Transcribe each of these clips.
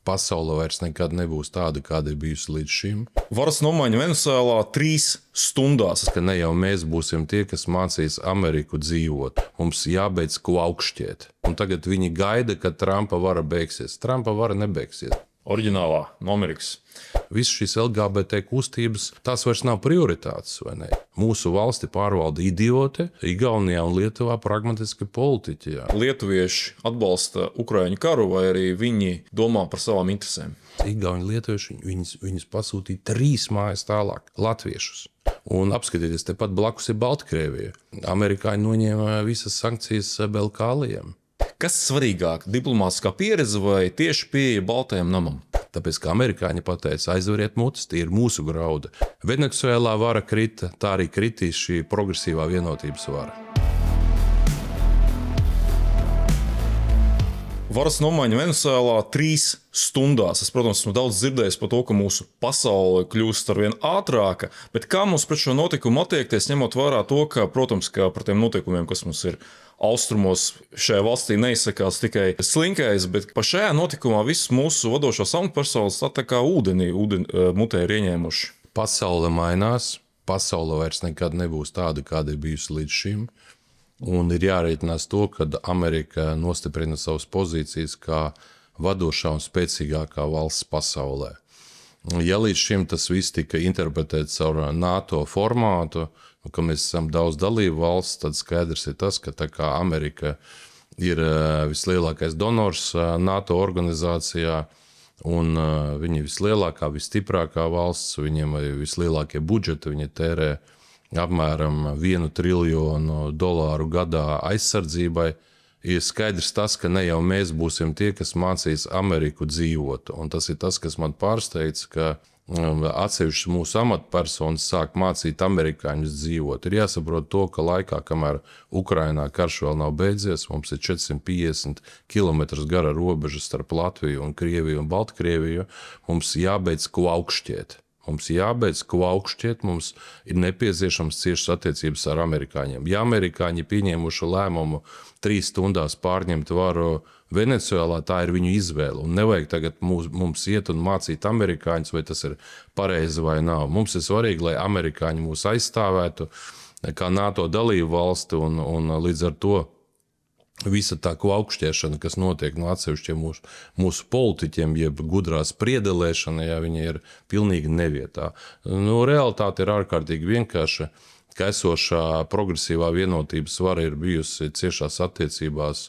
Pasaule vairs nekad nebūs tāda, kāda ir bijusi līdz šim. Varas nomaiņa Venecuēlā 3 stundās. Ka ne jau mēs būsim tie, kas mācīs Ameriku dzīvot. Mums jābeidz ko augšķiet. Un tagad viņi gaida, ka Trumpa vara beigsies. Trumpa vara nebeigsies. Oriģinālā no Amerikas. Visas šīs LGBT kustības, tās vairs nav prioritātes, vai ne? Mūsu valsti pārvalda idioti, Igaunijā un Lietuvā pragmatiski politiķi. Jā. Lietuvieši atbalsta Ukraiņu karu, vai arī viņi domā par savām interesēm? Igauni lietuvieši, viņus pasūtīja 3 mājas tālāk, latviešus. Un apskatieties, tepat blakus ir Baltkrievija. Amerikāņi noņēma visas sankcijas Belkālijam. Kas svarīgāk, diplomātiskā pieredze vai tieši pieeja Baltajam namam? Tāpēc, ka amerikāņi pateica, aizveriet mutes, tie ir mūsu grauda. Venecuēlā vara krita, tā arī kritīs šī progresīvā vienotības vara. Varas nomaiņa Venecuēlā 3 stundās. Es, protams, esmu daudz dzirdējis par to, ka mūsu pasaule kļūst arvien ātrāka, bet kā mums pret šo notikumu attiekties, ņemot vērā to, ka, protams, ka par tiem notikumiem, kas mums ir austrumos, šajā valstī neizsakās tikai slinkais, bet pa šajā notikumā visas mūsu vadošās amatpersonas tā kā ūdeni mutē ir ieņēmuši. Pasaule mainās, pasaule vairs nekad nebūs tāda, kāda ir bijusi līdz šim. Un ir jārēķinās to, ka Amerika nostiprina savas pozīcijas kā vadošā un spēcīgākā valsts pasaulē. Ja līdz šim tas viss tika interpretēts caur NATO formātu, ka mēs esam daudz dalību valsts, tad skaidrs ir tas, ka tā kā Amerika ir vislielākais donors NATO organizācijā, un viņi ir vislielākā, visstiprākā valsts, viņiem ir vislielākie budžeti, viņi tērē apmēram $1 triljonu gadā aizsardzībai. Ir skaidrs tas, ka ne jau mēs būsim tie, kas mācīs Ameriku dzīvot. Un tas ir tas, kas man pārsteidz, ka atsevišķas mūsu amatpersonas sāk mācīt amerikāņus dzīvot. Ir jāsaprot to, ka laikā, kamēr Ukrainā karš vēl nav beidzies, mums ir 450 km gara robeža starp Latviju un Krieviju un Baltkrieviju, mums jābeidz ko augšķiet. Mums jābeidz ko augšķiet, mums ir nepieciešams ciešas attiecības ar amerikāņiem. Ja amerikāņi pieņēmuši lēmumu 3 stundās pārņemt varu Venecuēlā, tā ir viņu izvēle. Un nevajag tagad mums iet un mācīt amerikāņus, vai tas ir pareizi vai nav. Mums ir svarīgi, lai amerikāņi mūs aizstāvētu kā NATO dalību valsti, un līdz ar to visa tā augšķiešana, kas notiek no atsevišķiem mūsu politiķiem, jeb gudrā spriedelēšana, ja viņi ir pilnīgi nevietā. Realitāte ir ārkārtīgi vienkārša, ka esošā progresīvā vienotības vara ir bijusi ciešās attiecībās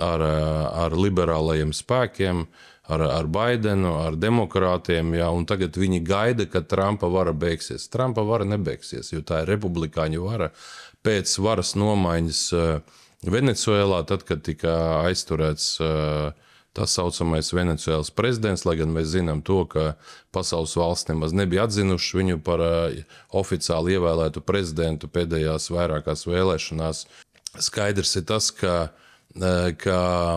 ar liberālajiem spēkiem, ar Baidenu, ar demokrātiem, ja, un tagad viņi gaida, ka Trumpa vara beigsies. Trumpa vara nebeigsies, jo tā ir republikāņu vara pēc varas nomaiņas Venecuēlā, tad, kad tika aizturēts tā saucamais Venecuēlas prezidents, lai gan mēs zinām to, ka pasaules valsts nemaz nebija atzinuši viņu par oficiāli ievēlētu prezidentu pēdējās vairākās vēlēšanās. Skaidrs ir tas, ka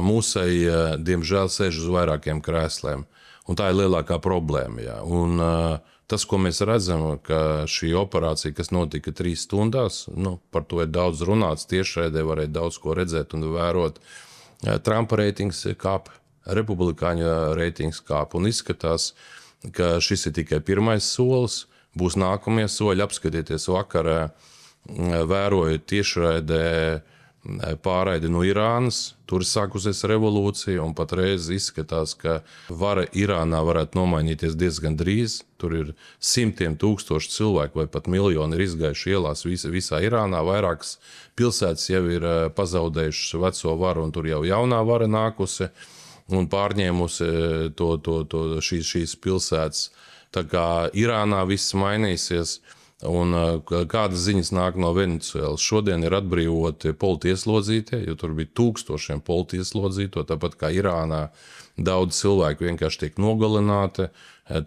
mūsei, diemžēl, sēž uz vairākiem krēsliem, un tā ir lielākā problēma. Jā. Un tas, ko mēs redzam, ka šī operācija, kas notika 3 stundās, par to ir daudz runāts, tiešraidē varēja daudz ko redzēt un vērot. Trumpa reitings kāp, republikāņu reitings kāp, un izskatās, ka šis ir tikai pirmais solis, būs nākamie soļi. Apskatieties, vakarā vērojot tiešraidē pārraidi no Irānas, tur ir sākusies revolūcija, un patreiz izskatās, ka vara Irānā varētu nomainīties diezgan drīz. Tur ir 100 000 cilvēku vai pat miljoni ir izgājuši ielās visā Irānā. Vairākas pilsētas jau ir pazaudējušas veco varu, un tur jau jaunā vara nākusi un pārņēmusi šīs pilsētas. Tā kā Irānā viss mainīsies. Un kādas ziņas nāk no Venecuēlas? Šodien ir atbrīvoti politieslodzītie, jo tur bija tūkstošiem politieslodzīto, tāpat kā Irānā daudz cilvēku vienkārši tiek nogalināti,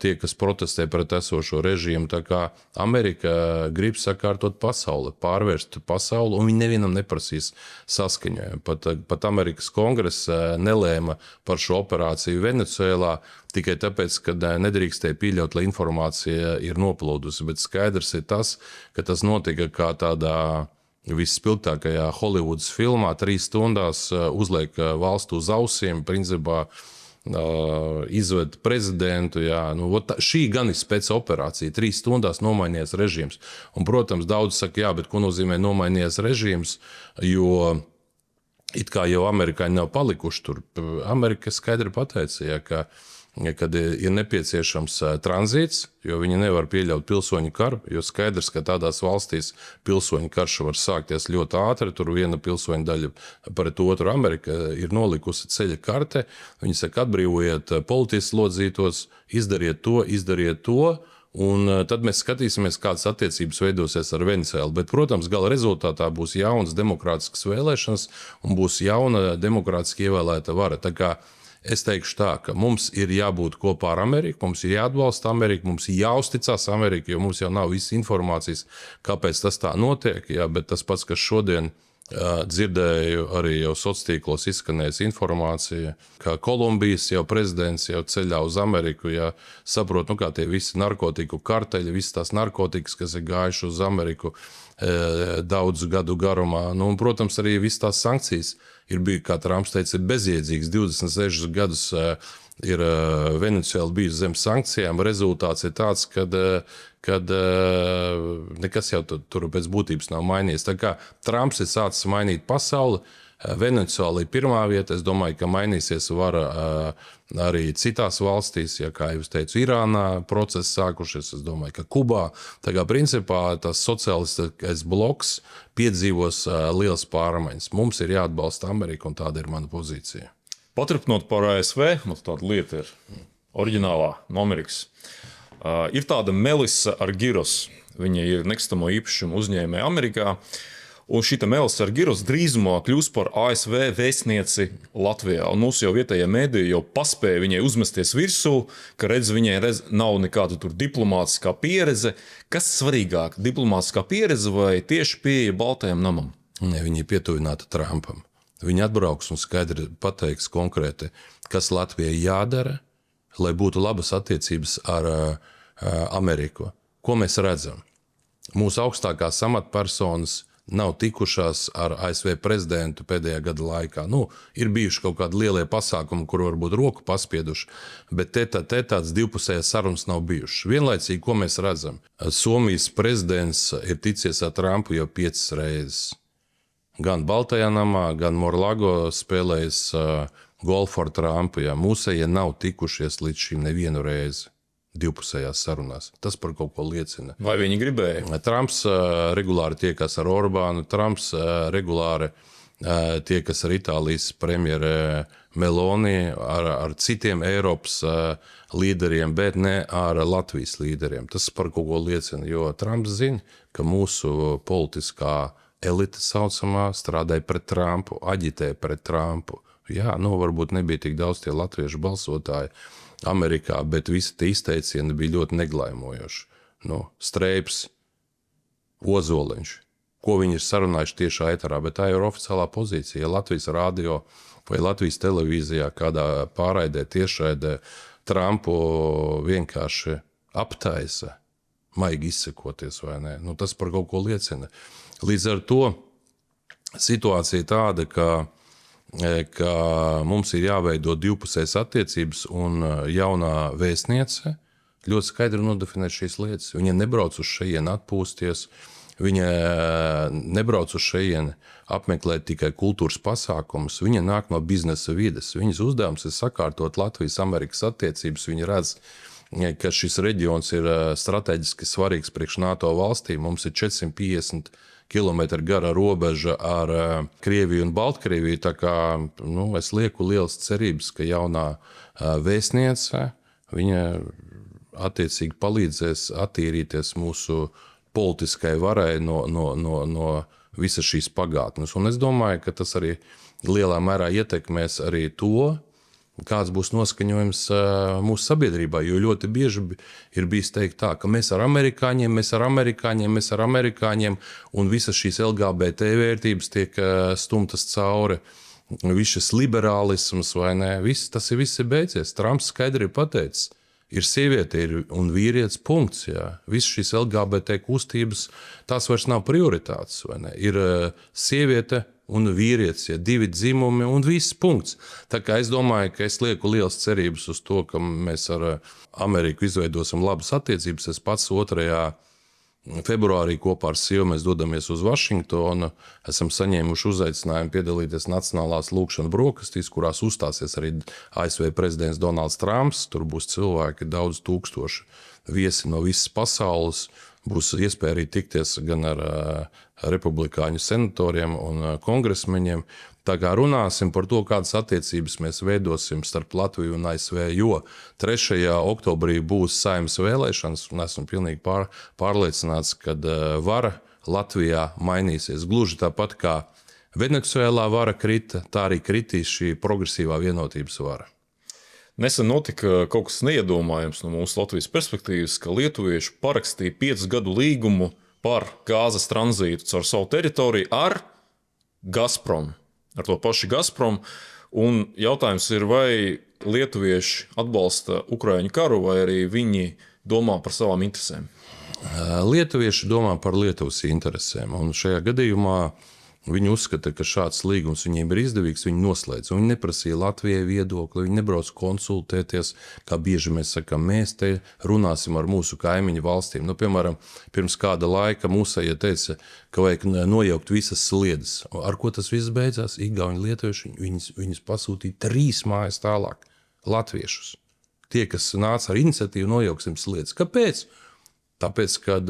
tie, kas protestē pret esošo režīmu. Tā kā Amerika grib sakārtot pasauli, pārvērst pasauli, un viņi nevienam neprasīs saskaņojumu. Pat Amerikas kongress nelēma par šo operāciju Venecuēlā tikai tāpēc, ka nedrīkstēja pieļaut, lai informācija ir noplūdusi. Bet skaidrs ir tas, ka tas notika kā tādā visspilgtākajā Holivudas filmā, 3 stundās uzliek valstu uz ausīm, principā izved prezidentu. Jā. Nu, šī gan ir spēca operācija. 3 stundās nomainījies režīms. Un, protams, daudz saka, jā, bet ko nozīmē nomainījies režīms, jo it kā jau amerikāņi nav palikuši tur. Amerika skaidri pateica, ja, kad ir nepieciešams tranzīts, jo viņi nevar pieļaut pilsoņu karu, jo skaidrs, ka tādās valstīs pilsoņu karš var sākties ļoti ātri, tur viena pilsoņu daļa pret otru. Amerika ir nolikusi ceļa karte, viņi saka, atbrīvojiet politiski slodzītos, izdariet to, un tad mēs skatīsimies, kādas attiecības veidosies ar Venecuēlu. Bet, protams, gala rezultātā būs jaunas demokrātiskas vēlēšanas un būs jauna demokrātiski ievēlēta vara. Tā kā es teikšu tā, ka mums ir jābūt kopā ar Ameriku, mums ir jāatbalsta Amerika, mums ir jāuzticas Amerika, jo mums jau nav visas informācijas, kāpēc tas tā notiek. Jā, bet tas pats, kas šodien dzirdēju, arī jau sociālos tīklos izskanējas informācija, ka Kolumbijas jau prezidents jau ceļā uz Ameriku, ja saprot, kā tie visi narkotiku karteļi, visas tās narkotikas, kas ir gājuši uz Ameriku daudzu gadu garumā. Nu, un, protams, arī visas tās sankcijas ir bijusi, kā Trumps teica, ir bezjēdzīgas. 26 gadus ir Venecuēla bijusi zem sankcijām. Rezultāts ir tāds, kad nekas jau tur pēc būtības nav mainījies. Tā kā Trumps ir sācis mainīt pasauli, Venecuēla ir pirmā vieta. Es domāju, ka mainīsies vara arī citās valstīs, ja, kā jau teicu, Irānā procesi sākušies, es domāju, ka Kubā. Tā kā principā tas sociālistiskais bloks piedzīvos liels pārmaiņas. Mums ir jāatbalsta Amerika, un tāda ir mana pozīcija. Paturpinot par ASV, mums tāda lieta ir oriģinālā no Amerikas. Ir tāda Melissa Argiros, viņa ir nekustamo īpašumu uzņēmēja Amerikā. Un šī Melissa Argiros drīzumā kļūs par ASV vēstnieci Latvijā. Un mūsu jau vietējie mēdīji jau paspēja viņai uzmesties virsū, ka viņai nav nekāda tur diplomātiskā pieredze. Kas svarīgāk, diplomātiskā pieredze vai tieši pieeja Baltajam namam? Ne, viņa ir pietuvināta Trumpam. Viņa atbrauks un skaidri pateiks konkrēti, kas Latvijai jādara, lai būtu labas attiecības ar Ameriku. Ko mēs redzam? Mūsu augstākās amatpersonas nav tikušās ar ASV prezidentu pēdējā gada laikā. Nu, ir bijuši kaut kādi lielie pasākumi, kur varbūt roku paspieduši, bet tāds divpusējas sarunas nav bijušas. Vienlaicīgi, ko mēs redzam? Somijas prezidents ir ticies ar Trumpu jau 5 reizes. Gan Baltajā namā, gan Morlago spēlējis golfu ar Trumpu. Ja. Mūsējie nav tikušies līdz šim nevienu reizi divpusējās sarunās. Tas par kaut ko liecina. Vai viņi gribēja? Trumps regulāri tiekas ar Orbānu, Trumps regulāri tiekas ar Itālijas premjere Meloni, ar citiem Eiropas līderiem, bet ne ar Latvijas līderiem. Tas par kaut ko liecina, jo Trumps zina, ka mūsu politiskā elite saucamā strādāja pret Trumpu, aģitēja pret Trumpu. Jā, varbūt nebija tik daudz tie latviešu balsotāji Amerikā, bet visi tie izteicieni bija ļoti neglaimojoši. Streips, Ozoliņš, ko viņi ir sarunājuši tiešā eterā, bet tā ir oficiālā pozīcija. Ja Latvijas radio vai Latvijas televīzijā kādā pārraidē, tiešraidē Trumpu vienkārši aptaisa, maigi izsakoties vai ne, tas par kaut ko liecina. Līdz ar to situācija tāda, ka mums ir jāveido divpusējas attiecības, un jaunā vēstniece ļoti skaidri nodefinē šīs lietas. Viņa nebrauc uz šejieni atpūsties, viņa nebrauc uz šejieni apmeklēt tikai kultūras pasākumus, viņa nāk no biznesa vides. Viņas uzdevums ir sakārtot Latvijas-Amerikas attiecības. Viņa redz, ka šis reģions ir strateģiski svarīgs priekš NATO valstīm. Mums ir 450 kilometru gara robeža ar Krieviju un Baltkrieviju. Tā kā es lieku lielas cerības, ka jaunā vēstniece viņa attiecīgi palīdzēs attīrīties mūsu politiskai varai no visas šīs pagātnes. Un es domāju, ka tas arī lielā mērā ietekmēs arī to, kāds būs noskaņojums mūsu sabiedrībā. Jo ļoti bieži ir bijis teikt tā, ka mēs ar amerikāņiem, un visas šīs LGBT vērtības tiek stumtas cauri. Viss šis liberālisms, vai ne? Tas viss ir beidzies. Trumps skaidri ir pateicis, ir sieviete un vīrietis, punkts. Jā. Viss šīs LGBT kustības, tās vairs nav prioritātes. Vai ne? Ir sieviete un vīrietis, ja 2 dzimumi un viss punkts. Tā kā es domāju, ka es lieku lielas cerības uz to, ka mēs ar Ameriku izveidosim labas attiecības. Es pats 2. februārī kopā ar sievu mēs dodamies uz Vašingtonu. Esam saņēmuši uzaicinājumu piedalīties Nacionālās lūkšanas brokastīs, kurās uzstāsies arī ASV prezidents Donalds Trumps. Tur būs cilvēki, daudz tūkstoši viesi no visas pasaules. Būs iespēja arī tikties gan ar republikāņu senatoriem un kongresmeņiem. Tā kā runāsim par to, kādas attiecības mēs veidosim starp Latviju un ASV, jo 3. oktobrī būs Saeimas vēlēšanas, un esmu pilnīgi pārliecināts, ka vara Latvijā mainīsies. Gluži tāpat kā Venecuēlā vara krita, tā arī kritīs šī progresīvā vienotības vara. Nesen notika kaut kas neiedomājams no mūsu Latvijas perspektīvas, ka lietuvieši parakstīja 5 gadu līgumu par gāzes tranzītu caur savu teritoriju ar Gazprom. Ar to pašu Gazprom. Un jautājums ir, vai lietuvieši atbalsta Ukraiņu karu, vai arī viņi domā par savām interesēm? Lietuvieši domā par Lietuvas interesēm. Un šajā gadījumā viņi uzskata, ka šāds līgums viņiem ir izdevīgs, viņi noslēdz. Viņi neprasīja Latvijai viedokli, viņi nebrauc konsultēties, kā bieži mēs sakām, mēs te runāsim ar mūsu kaimiņu valstīm. Piemēram, pirms kāda laika mūsējie teica, ka vajag nojaukt visas sliedes. Ar ko tas viss beidzās? Igauņi lietuvieši viņus pasūtīja 3 mājas tālāk. Latviešus. Tie, kas nāca ar iniciatīvu, nojauksim sliedes. Kāpēc? Tāpēc, kad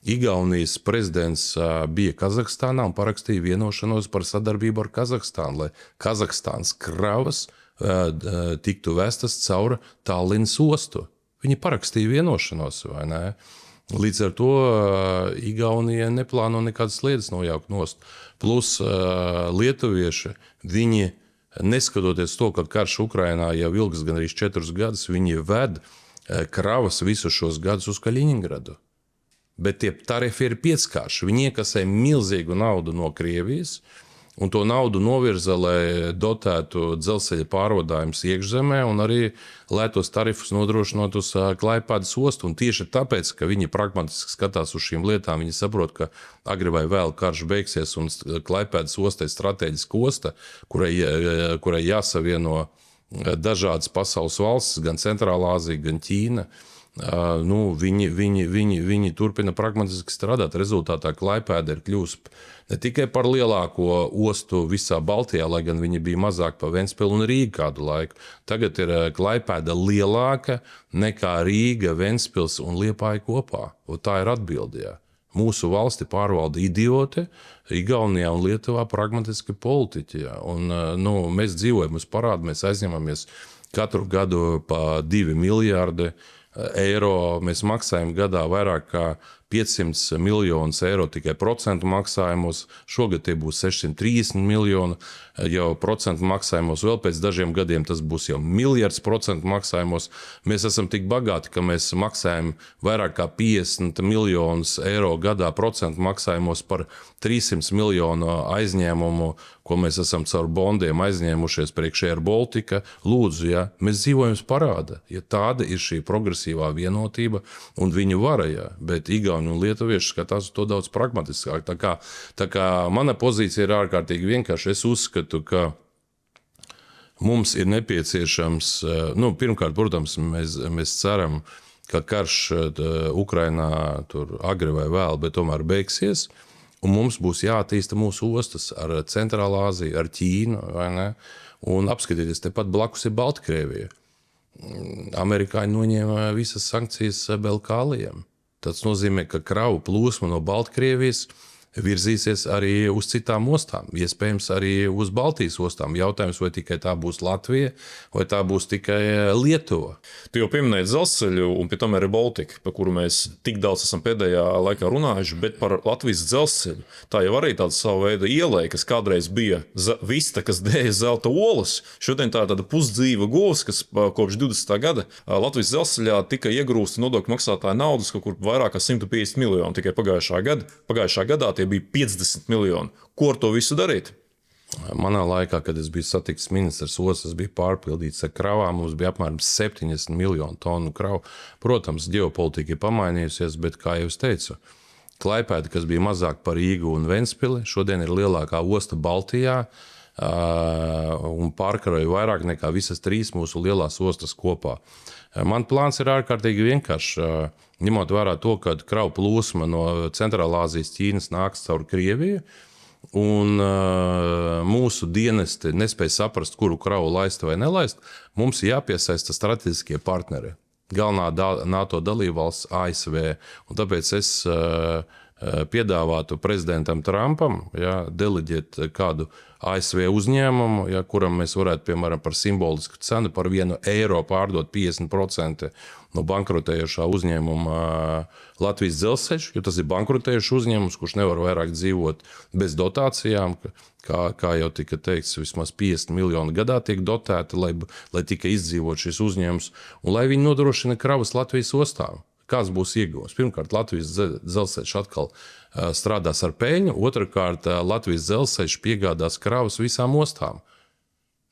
Igaunijas prezidents bija Kazahstānā un parakstīja vienošanos par sadarbību ar Kazahstānu, lai Kazahstānas kravas tiktu vestas caur Tallinas ostu. Viņi parakstīja vienošanos, vai ne? Līdz ar to Igaunija neplāno nekādas sliedes nojaukt nost. Plus lietuvieši, viņi, neskatoties to, ka karš Ukrainā jau ilgs gan arī 4 gadus, viņi ved kravas visus šos gadus uz Kaļiņingradu. Bet tie tarifi ir 5-kārši. Viņi iekasē milzīgu naudu no Krievijas, un to naudu novirza, lai dotētu dzelzceļa pārvadājumus iekšzemē, un arī lai tos tarifus nodrošinātu uz Klaipēdas ostu. Un tieši tāpēc, ka viņi pragmatiski skatās uz šīm lietām, viņi saprot, ka agri vai vēl karš beigsies, un Klaipēdas osta ir strateģiska osta, kurai jāsavieno dažādas pasaules valstis, gan Centrālā Āzija, gan Ķīna. Viņi turpina pragmatiski strādāt. Rezultātā Klaipēda ir kļuvusi ne tikai par lielāko ostu visā Baltijā, lai gan viņi bija mazāk par Ventspili un Rīgu kādu laiku. Tagad ir Klaipēda lielāka nekā Rīga, Ventspils un Liepāja kopā. Un tā ir atbildījā. Mūsu valsti pārvalda idioti, Igaunijā un Lietuvā pragmatiski politiķi. Un, mēs dzīvojam uz parādu, mēs aizņemamies katru gadu pa 2 miljārdi eiro. Mēs maksājam gadā vairāk kā 500 miljonus eiro tikai procentu maksājumos. Šogad tie būs 630 miljoni jau procentu maksājumos. Vēl pēc dažiem gadiem tas būs jau miljards procentu maksājumos. Mēs esam tik bagāti, ka mēs maksājam vairāk kā 50 miljonus eiro gadā procentu maksājumos par 300 miljonu aizņēmumu, ko mēs esam caur bondiem aizņēmušies priekš Air Baltica. Lūdzu, ja mēs dzīvojam uz parāda, ja tāda ir šī progresīvā vienotība un viņu vara, ja, bet Igauni un lietuvieši skatās uz to daudz pragmatiskāk. Tā kā mana pozīcija ir ārkārtīgi vienkārši. Es uzskatu, ka mums ir nepieciešams, pirmkārt, protams, mēs ceram, ka karš Ukrainā tur agri vai vēl, bet tomēr beigsies. Un mums būs jāattīsta mūsu ostas ar Centrālā Āziju, ar Ķīnu, vai ne? Un apskatīties, tepat blakus ir Baltkrievija. Amerikāņi noņēma visas sankcijas Belkālijam. Tas nozīmē, ka kravu plūsma no Baltkrievijas virzīsies arī uz citām ostām, iespējams arī uz Baltijas ostām. Jautājums, vai tikai tā būs Latvija, vai tā būs tikai Lietuva. Tu jau pieminēji dzelzceļu, un pie tam arī Baltika, par kuru mēs tik daudz esam pēdējā laikā runājuši, bet par Latvijas dzelzceļu. Tā jau arī tāda sava veida ieleja, kas kādreiz bija vista, kas dēja zelta olas. Šodien tā ir tāda pusdzīva govs, kas kopš 20. gada Latvijas dzelzceļā tika iegrūsta nodokļu maksātāja naudas kaut kur vairāk kā 150 miljonu tikai pagājušā gadā. Bija 50 miljoni. Ko ar to visu darīt? Manā laikā, kad es biju satiksmes ministrs, ostas bija pārpildīts ar kravām, mums bija apmēram 70 miljonu tonu kravu. Protams, ģeopolitika ir pamainījusies, bet, kā jau es teicu, Klaipēda, kas bija mazāk par Rīgu un Ventspili, šodien ir lielākā osta Baltijā un pārkaroja vairāk nekā visas 3 mūsu lielās ostas kopā. Man plāns ir ārkārtīgi vienkāršs, ņemot vērā to, ka kravu plūsma no Centrālāzijas Ķīnas nāks caur Krieviju, un mūsu dienesti nespēja saprast, kuru kravu laist vai nelaist, mums jāpiesaista strateģiskie partneri. Galvenā NATO dalībvalsts ASV. Un tāpēc es piedāvātu prezidentam Trumpam deleģēt kādu ASV uzņēmumu, kuram mēs varētu, piemēram, par simbolisku cenu par €1 pārdot 50% no bankrotējošā uzņēmuma Latvijas dzelzceļš, jo tas ir bankrotējušs uzņēmums, kurš nevar vairāk dzīvot bez dotācijām, kā jau tika teikts, vismaz 50 miljoni gadā tiek dotēti, lai tikai izdzīvot šis uzņēmums, un lai viņi nodrošina kravas Latvijas ostām. Kāds būs ieguvums? Pirmkārt, Latvijas dzelzceļš atkal strādās ar peļņu, otrkārt, Latvijas dzelzceļš piegādās kravas visām ostām.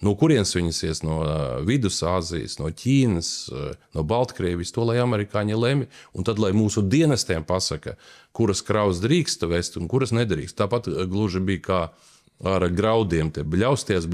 No kurienes viņas ies? No Vidusāzijas, no Ķīnas, no Baltkrievijas, to lai amerikāņi lemj, un tad lai mūsu dienestiem pasaka, kuras kravas drīkst vest un kuras nedrīkst. Tāpat gluži bija kā ar graudiem, te bļausties,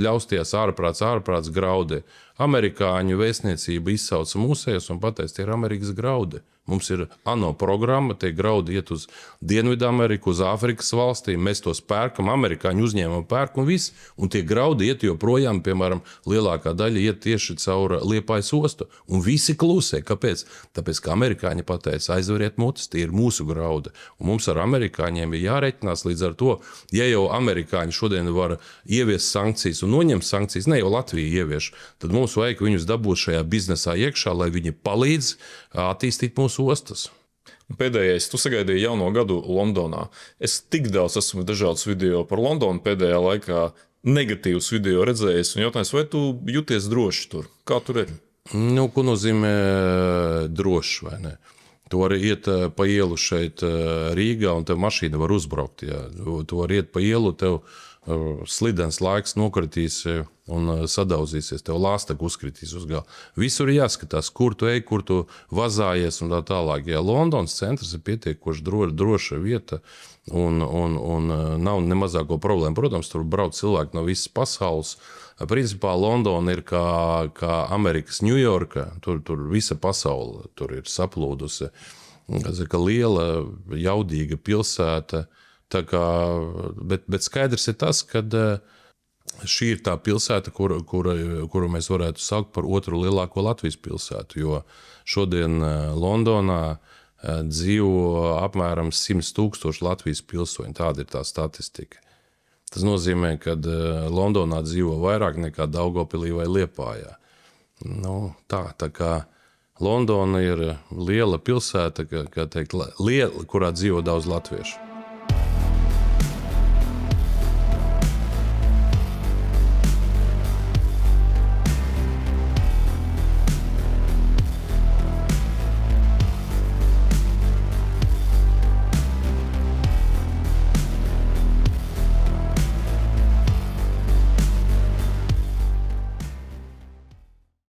ārprāts graudi. Amerikāņu vēstniecība izsauca mūsējos un pateica, tie ir Amerikas graudi. Mums ir ANO programma, tie graudi iet uz Dienvidameriku, uz Āfrikas valstīm, mēs tos pērkam, amerikāņu uzņēmumu pērk un viss, un tie graudi iet joprojām, piemēram, lielākā daļa iet tieši caur Liepājas ostu, un visi klusē. Kāpēc? Tāpēc, ka amerikāņi pateica, aizveriet mutes, tie ir mūsu graudi, un mums ar amerikāņiem ir jārēķinās līdz ar to, ja jau amerikāņi šodien var ieviest sankcijas un noņemt sankcijas, ne jau Latvija ievieš, tad mums vajag viņus dabūt šajā biznesā iekšā, lai viņi palīdz attīstīt mūsu ostas. Pēdējais, tu sagaidīji jauno gadu Londonā. Es tik daudz esmu dažādus video par Londonu pēdējā laikā, negatīvus video redzējis, un jautājums, vai tu jūties droši tur? Kā tur ir? Nu, ko nozīmē droši, vai ne? Tu vari iet pa ielu šeit Rīgā, un tev mašīna var uzbraukt. Jā. Tu vari iet pa ielu, tev slidens laiks nokritīs un sadauzīsies, tev lāstaka uzkritīs uz galvu. Visur jāskatās, kur tu ej, kur tu vazājies un tā tālāk. Ja Londonas centrs ir pietiekoši droša vieta un nav nemazāko problēmu. Protams, tur brauc cilvēki no visas pasaules. Principā Londona ir kā Amerikas Ņujorka, tur visa pasaule tur ir saplūdusi. Tas ir liela, jaudīga pilsēta. Tā kā, bet skaidrs ir tas, ka šī ir tā pilsēta, kuru mēs varētu saukt par otru lielāko Latvijas pilsētu, jo šodien Londonā dzīvo apmēram 100 000 Latvijas pilsoņu. Tāda ir tā statistika. Tas nozīmē, ka Londonā dzīvo vairāk nekā Daugavpilī vai Liepājā. Nu, tā kā Londona ir liela pilsēta, kurā dzīvo daudz latviešu.